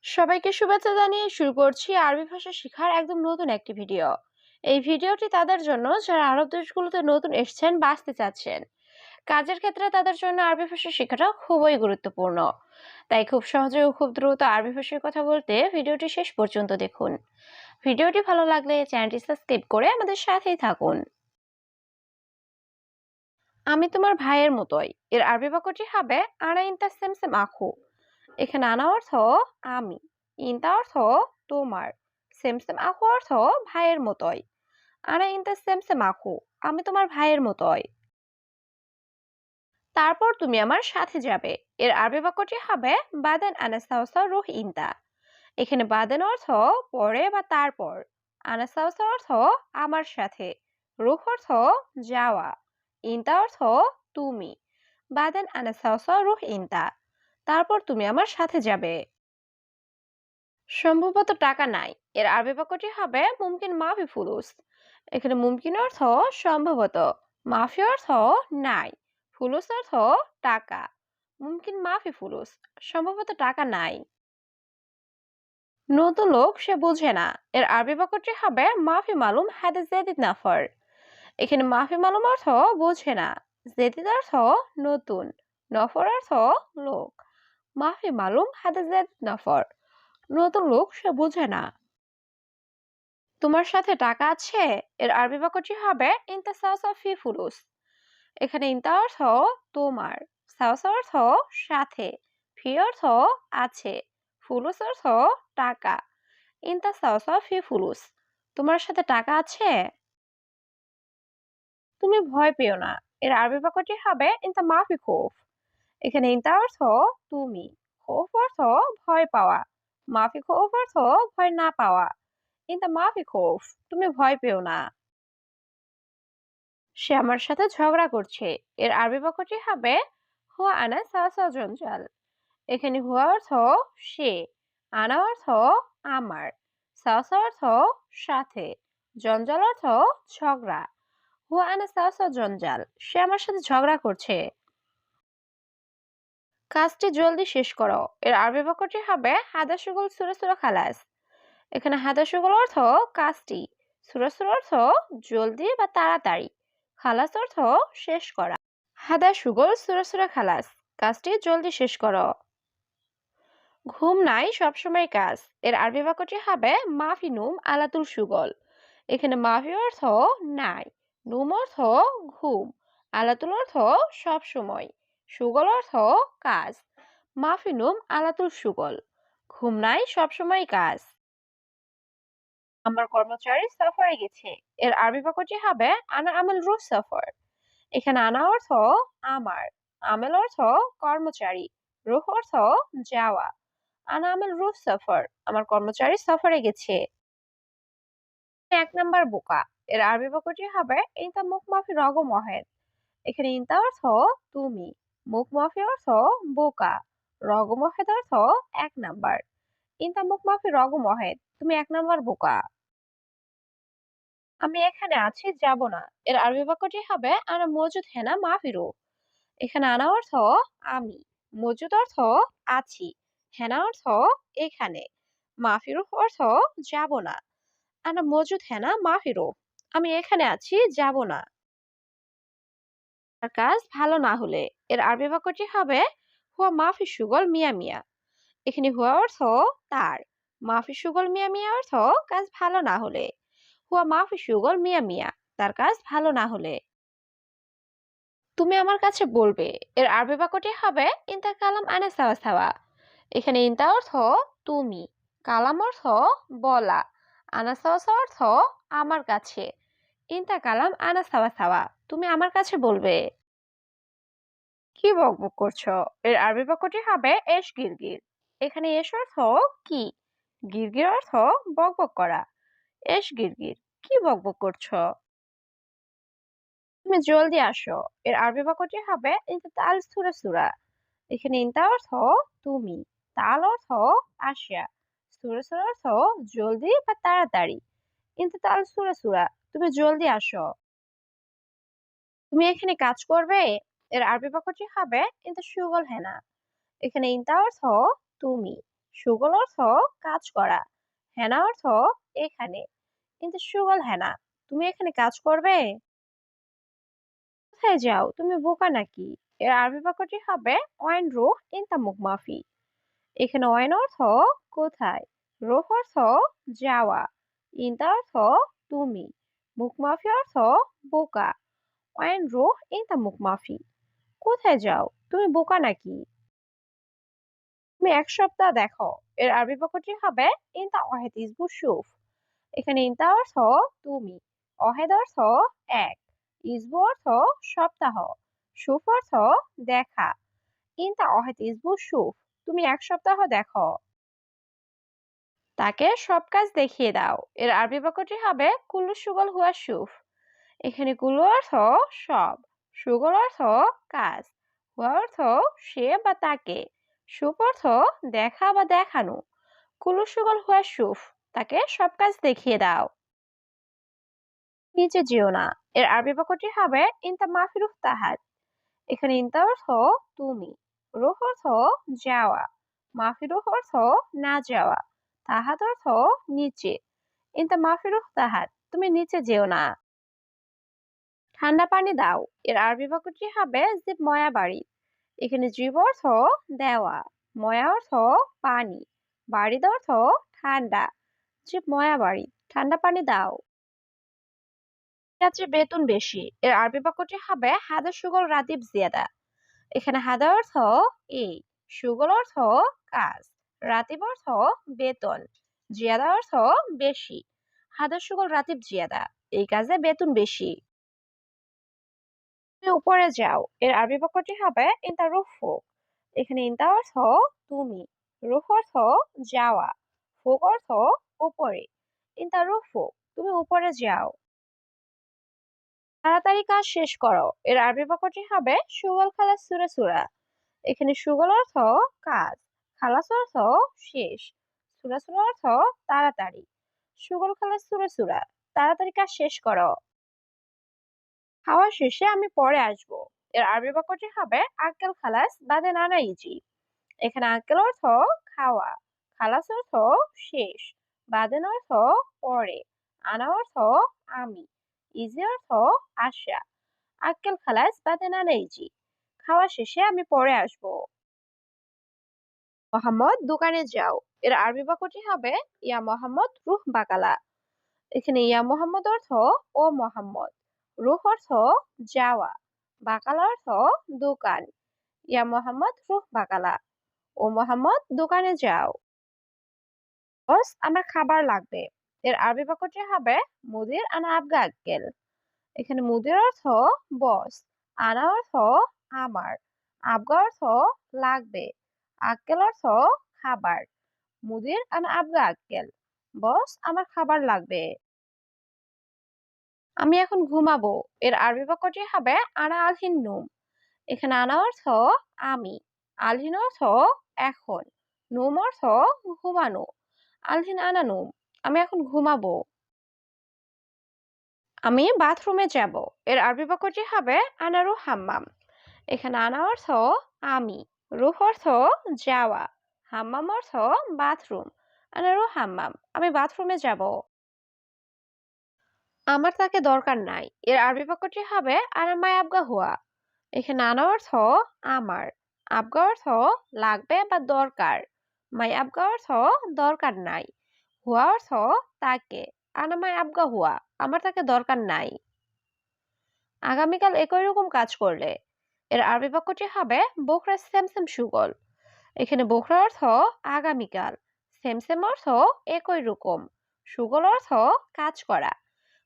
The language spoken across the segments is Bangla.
সবাইকে শুভেচ্ছা জানিয়ে শুরু করছি আরবি ভাষা শেখার একদম নতুন একটি ভিডিও। এই ভিডিওটি তাদের জন্য যারা আরব দেশগুলোতে নতুন এসেছেন বা আসতে চাচ্ছেন। কাজের ক্ষেত্রে তাদের জন্য আরবি ভাষা শেখাটা খুবই গুরুত্বপূর্ণ। তাই খুব সহজে ও খুব দ্রুত আরবি ভাষায় কথা বলতে ভিডিওটি শেষ পর্যন্ত দেখুন। ভিডিওটি ভালো লাগলে চ্যানেলটি সাবস্ক্রাইব করে আমাদের সাথেই থাকুন। আমি তোমার ভাইয়ের মতোই এর আরবি বাক্যটি হবে আনা ইনতা সেমসেম আখু। এখানে আনা অর্থ আমি, ইনতা অর্থ তোমার, সেমসেম আখু অর্থ ভাইয়ের মতোই। আনা ইনতা সেমসেম আখু, আমি তোমার ভাইয়ের মতোই। তারপর তুমি আমার সাথে যাবে এর আরবি বাক্যটি হবে বাদেন আনা সাওসা রুহ ইনতা। এখানে বাদেন অর্থ পরে বা তারপর, আনা সাওসা অর্থ আমার সাথে, রুহ অর্থ যাওয়া, ইনতা অর্থ তুমি। বাদেন আনা সাওসা রুহ ইনতা, তারপর তুমি আমার সাথে যাবে। সম্ভবত টাকা নাই এর আরবি বাক্যটি হবে মুমকিন মাফি ফুলুস। এখানে মুমকিন অর্থ সম্ভবত, মাফি অর্থ নাই, ফুলুস অর্থ টাকা। মুমকিন মাফি ফুলুস, সম্ভবত টাকা নাই। নতুন লোক সে বুঝে না এর আরবি বাক্যটি হবে মাফি মালুম হাদে জেদিদ নাফর। এখানে মাফি মালুম অর্থ বোঝে না, জেদিদ অর্থ নতুন, নফর অর্থ লোক। মাফি মালুম হাদে জেদিদ নাফর, নতুন লোক সে বুঝে না। তোমার সাথে টাকা আছে এর আরবি বাক্যটি হবে ইনতা সাওসা ফি ফুলুস। এখানে ইনতা অর্থ তোমার, সাওসা অর্থ সাথে, ফি অর্থ আছে, ফুলুস অর্থ টাকা। ইনতা সাওসা ফি ফুলুস, তোমার সাথে টাকা আছে। তুমি ভয় পেও না এর আরবি বাক্যটি হবে ইনতা মাফি খৌফ। এখানে ইনতা অর্থ তুমি, খৌফ অর্থ ভয় পাওয়া, মাফি খৌফ অর্থ ভয় না পাওয়া। ইনতা মাফি খৌফ, তুমি ভয় পেও না। সে আমার সাথে ঝগড়া করছে এর আরবি বাক্যটি হবে হুয়া আনা সাওসা জঞ্জাল। এখানে হুয়া অর্থ সে, আনা অর্থ আমার, সাওসা অর্থ সাথে, জঞ্জাল অর্থ ঝগড়া। হুয়া আনা সাওসা জঞ্জাল, সে আমার সাথে ঝগড়া করছে। কাজটি জলদি শেষ করো এর আরবি বাক্যটি হবে হাদা সুগল সুরা সুরা খালাস। এখানে হাদা সুগল অর্থ কাজটি, সুরা সুরা অর্থ জলদি বা তাড়াতাড়ি, খালাস অর্থ শেষ করা। হাদা সুগল সুরা সুরা খালাস, কাজটি জলদি শেষ করো। ঘুম নাই সবসময় কাজ এর আরবি বাক্যটি হবে মাফি নুম আলাতুল সুগল। এখানে মাফি অর্থ নাই, নুম অর্থ ঘুম, আলাতুল অর্থ সব সময়, সুগল অর্থ কাজ। মাফি নুম আলাতুল সুগল, ঘুম নাই সবসময় কাজ। আমার কর্মচারী সফরে গেছে এর আরবি বাক্যটি হবে আনা আমল রুহ সফর। এখানে আনা অর্থ আমার, আমেল অর্থ কর্মচারী, রুহ অর্থ যাওয়া। আনা আমেল রুহ সফর, আমার কর্মচারী সফরে গেছে। এক নাম্বার বোকা এর আরবি বাক্যটি হবে ইনতা মুখ মাফি রগ মহেদ। এখানে ইনতা অর্থ তুমি, মুখ মাফি অর্থ বোকা, রগ মহেদ অর্থ এক নাম্বার। ইনতা মুখ মাফি রগ মহেদ, তুমি এক নাম্বার বোকা। আমি এখানে আছি যাব না এর আরবি বাক্যটি হবে আনা মজুদ হেনা মাফিরু। এখানে আনা অর্থ আমি, মজুদ অর্থ আছি, হেনা অর্থ এখানে, মাফিরু অর্থ যাব না। আনা মজুদ হেনা মাফিরু, আমি এখানে আছি যাব না। আর কাজ ভালো না হলে এর আরবি বাক্যটি হবে হুয়া মাফি সুগল মিয়া মিয়া। এখানে হুয়া অর্থ তার, মাফি সুগল মিয়া মিয়া অর্থ কাজ ভালো না হলে। হুয়া মাফি সুগল মিয়া মিয়া, তার কাজ ভালো না হলে। তুমি আমার কাছে বলবে এর আরবি বাক্যটি হবে ইনতা কালাম আনা সাওয়া সাওয়া। এখানে ইনতা অর্থ তুমি, কালাম অর্থ বলা, আনা সাওয়া সাওয়া অর্থ আমার কাছে। ইনতা কালাম আনা সাওয়া সাওয়া, তুমি আমার কাছে বলবে। কি বকবক করছো এর আরবি বাক্যটি হবে এশ গিরগির। এখানে এশ অর্থ কি, গিরগির অর্থ বকবক করা। এশ গিরগির, কি বকবক করছো। তুমি জলদি আসো এর আরবি বাক্যটি হবে ইনতা তাল সুরা সুরা। এখানে ইনতা অর্থ তুমি, তাল অর্থ আসিয়া, সুরা সুরা অর্থ জলদি বা তাড়াতাড়ি। ইনতা তাল সুরা সুরা, তুমি জলদি আসো। তুমি এখানে কাজ করবে এর আরবি বাক্যটি হবে ইনতা সুগল হেনা। এখানে ইনতা অর্থ তুমি, সুগল অর্থ কাজ করা, হেনা অর্থ এখানে। কিন্তু সুগল হেনা, তুমি এখানে কাজ করবে? কোথায় যাও, তুমি বোকা নাকি? এর আরবি বাক্যটি হবে ওয়াইন রুহ ইনতা মুখ মাফি। এখানে ওয়াইন অর্থ কোথায়, রুহ অর্থ যাওয়া, ইনতা অর্থ তুমি, মুখ মাফি অর্থ বোকা। ওয়াইন রুহ ইনতা মুখ মাফি, কোথায় যাও, তুমি বোকা নাকি? তুমি এক সপ্তাহ দেখো। এর আরবি বাক্যটি হবে ইনতা ওয়াহেদ ইসবু শুফ। এখানে ইনতা অর্থ তুমি, অহেদ অর্থ এক, ইসবু অর্থ সপ্তাহ, শুফ অর্থ দেখা। ইনতা অহেদ ইসবু শুফ, তুমি এক সপ্তাহ দেখো। তাকে সব কাজ দেখিয়ে দাও। এর আরবি বাক্যটি হবে কুল্লু সুগল হুয়া শুফ। এখানে কুল্লু অর্থ সব, সুগল অর্থ কাজ, হুয়া অর্থ সে বা তাকে, শুফ অর্থ দেখা বা দেখানো। কুল্লু সুগল হুয়া শুফ, তাকে সব কাজ দেখিয়ে দাও। নিচে যেও না। এর আরবি বাক্যটি হবে ইনতা মাফি রুফ তাহাত। এখানে ইনতা অর্থ তুমি, রুহ অর্থ যাওয়া, মাফি রুহ অর্থ না যাওয়া, তাহাত অর্থ নিচে। ইনতা মাফি রুফ তাহাত, তুমি নিচে যেও না। ঠান্ডা পানি দাও। এর আরবি বাক্যটি হবে জিব ময়া বাড়ি। এখানে জিব অর্থ দেওয়া, ময়া অর্থ পানি, বাড়িদ অর্থ ঠান্ডা। জিব ময়া বাড়ি, ঠান্ডা পানি দাও। রাত্রে বেতন বেশি। এর আরবি বাক্যটি হবে হাদা সুগল রাতিব জিয়াদা। এখানে হাদা অর্থ এই, সুগল অর্থ কাজ, রাতিব অর্থ বেতন, জিয়াদা অর্থ বেশি। হাদা সুগল রাতিব জিয়াদা, এই কাজে বেতন বেশি। তুমি উপরে যাও। এর আরবি বাক্যটি হবে ইনতা রুফ ফুক। এখানে ইনতা অর্থ তুমি, রুফ অর্থ যাওয়া, ফুক অর্থ উপরে। ইনতা রুফ ফুক, তুমি উপরে যাও। তাড়াতাড়ি কাজ শেষ করো। এর আরবি বাক্যটি হবে সুগল খালাস সুরা সুরা। এখানে সুগল অর্থ কাজ, খালাস অর্থ শেষ, সুরা সুরা অর্থ তাড়াতাড়ি। সুগল খালাস সুরা সুরা, তাড়াতাড়ি কাজ শেষ করো। খাওয়া শেষে আমি পরে আসবো। এর আরবি বাক্যটি হবে আক্কেল খালাস বাদে নানা ইজি। এখানে আক্কেল অর্থ খাওয়া, খালাস অর্থ শেষ, বাদেন অর্থ পরে, আনা অর্থ আমি, ইজি অর্থ আসা। আক্কেল খালাস বাদে নানা ইজি, খাওয়া শেষে আমি পরে আসবো। মোহাম্মদ দোকানে যাও। এর আরবি বাক্যটি হবে ইয়া মোহাম্মদ রুহ বাকালা। এখানে ইয়া মোহাম্মদ অর্থ ও মোহাম্মদ, রুহ অর্থ যাওয়া, বাকালা অর্থ দোকান। ইয়া মোহাম্মদ রুহ বাকালা, ও মোহাম্মদ দোকানে যাও। বস আমার খাবার লাগবে। এর আরবি বাক্যটি হবে মুদির আনা আবগা আক্কেল। এখানে মুদির অর্থ বস, আনা অর্থ আমার, আবগা অর্থ লাগবে, আক্কেল অর্থ খাবার। মুদির আনা আবগা আক্কেল, বস আমার খাবার লাগবে। আমি এখন ঘুমাবো। এর আরবি বাক্যটি হবে আনা আলহিন নুম। এখানে আনা অর্থ আমি, আলহিন অর্থ এখন, নুম অর্থ ঘুমানো। আলহিন আনা নুম, আমি এখন ঘুমাবো। আমি বাথরুমে যাব। এর আরবি বাক্যটি হবে আনা রুহ হাম্মাম। এখানে আনা অর্থ আমি, রুহ অর্থ যাওয়া, হাম্মাম অর্থ বাথরুম। আনা রুহ হাম্মাম, আমি বাথরুমে যাব। আমার তাকে দরকার নাই। এর আরবি বাক্যটি হবে আনা মাই আবগা হুয়া। এখানে আনা অর্থ আমার, আবগা অর্থ লাগবে বা দরকার, মাই আবগা অর্থ দরকার নাই, হুয়া অর্থ তাকে। আনা মাই আবগা হুয়া, আমার তাকে দরকার নাই। আগামীকাল একই রকম কাজ করলে। এর আরবি বাক্যটি হবে বোখরা সেমসেম সুগল। এখানে বোখরা অর্থ আগামীকাল, সেমসেম অর্থ একই রকম, সুগল অর্থ কাজ করা।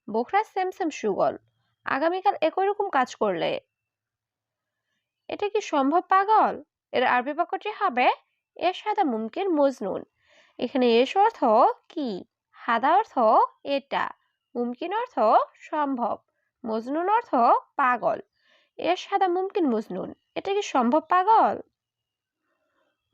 বোখরা সেমসেম সুগল, আগামীকাল একই রকম কাজ করলে। এটা কি সম্ভব পাগল? এর আরবি বাক্যটি হবে এর সাদা মুমকিন মজনুন। এখানে এস অর্থ কি, হাদা অর্থ এটা, মুমকিন অর্থ সম্ভব, মজনুন অর্থ পাগল। এর সাদা মুমকিন মজনুন, এটা কি সম্ভব পাগল?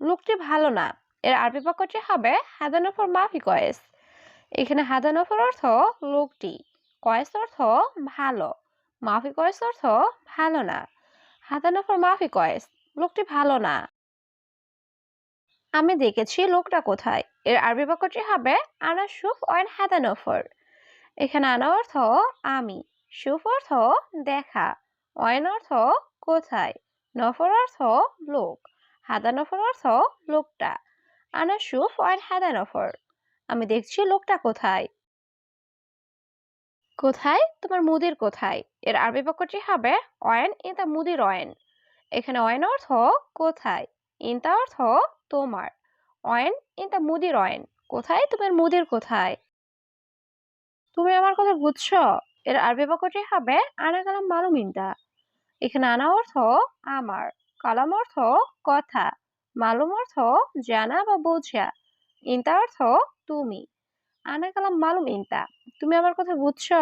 লোকটি ভালো না। এর আরবি বাক্যটি হবে হাদানফর মাফি কয়েস। এখানে হাদানফর অর্থ লোকটি, কয়েস অর্থ ভালো, মাফি কয়েস অর্থ ভালো না। হাদানফর মাফি কয়েস, লোকটি ভালো না। আমি দেখেছি লোকটা কোথায়। এর আরবি বাক্যটি হবে আনা শুফ ওয়াইন হাদা নফর। এখানে আনা অর্থ আমি, শুফ অর্থ দেখা, ওয়াইন অর্থ কোথায়, নফর অর্থ লোক, হাদা নফর অর্থ লোকটা। আনা শুফ ওয়াইন হাদা নফর, আমি দেখছি লোকটা কোথায়। কোথায় তোমার মুদির কোথায়, এর আরবি বাক্যটি হবে ওয়েন ইন দ্য মুদির ওয়েন। এখানে ওয়েন অর্থ কোথায়, ইনতা অর্থ তোমার, ওয়েন ইন দ্য মুদির ওয়েন, কোথায় তোমার মুদির কোথায়। তুমি আমার কথা বুঝছো? এর আরবি বাক্যটি হবে আনা কালাম মালুম ইনতা। এখানে আনা অর্থ আমার, কালাম অর্থ কথা, মালুম অর্থ জানা বা বোঝা, ইনতা অর্থ তুমি। আনা কালাম মালুম ইনতা, তুমি আমার কথা বুঝছো?